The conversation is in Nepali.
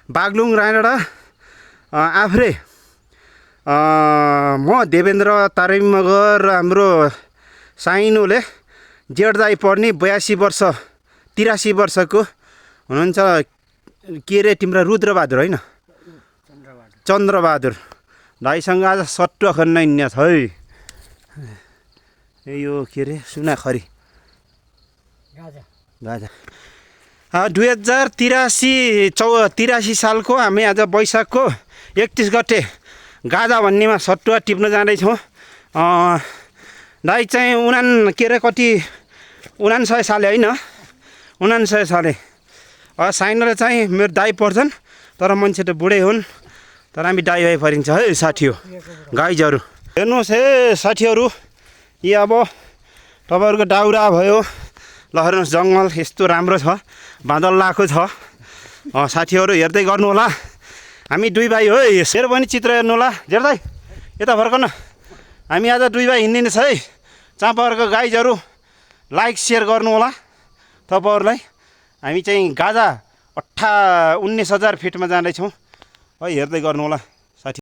बागलुङ रायगढा आफरे म देवेन्द्र तारिम मगर हाम्रो साइनोले जेठदाई पर्ने 82 वर्ष 83 वर्षको हुनुहुन्छ। के रे तिम्रो रुद्रबहादुर होइन चन्द्रबहादुर दाइसँग आज सट्टुवा खन्न हिँड्ने छ है। यो के रे सुनाखरी गाजा 2083 सालको हामी आज वैशाखको 31 गते गाजा भन्नेमा सट्टुवा टिप्न जाँदैछौँ। दाइ चाहिँ के रे कति 99 साले होइन 99 साले। साइनले चाहिँ मेरो दाइ पर्छन् तर मान्छे त बुढै हुन् तर हामी दाइ भाइ परिन्छ है साथी हो गाइजहरू। हेर्नुहोस् है साथीहरू यी अब तपाईँहरूको दाउरा भयो ल हेर्नुहोस् जङ्गल यस्तो राम्रो छ बादल लगाएको छ। साथीहरू हेर्दै गर्नु होला हामी दुई भाइ हो मेरो पनि चित्र हेर्नु होला जेठदाइ यता फर्कन हामी आज दुई भाइ हिँड्दिने छ है। चापाहरूको गाइजहरू लाइक सेयर गर्नु होला तपाईँहरूलाई। हामी चाहिँ गाजा 19,000 फिटमा जाँदैछौँ है हेर्दै गर्नु होला।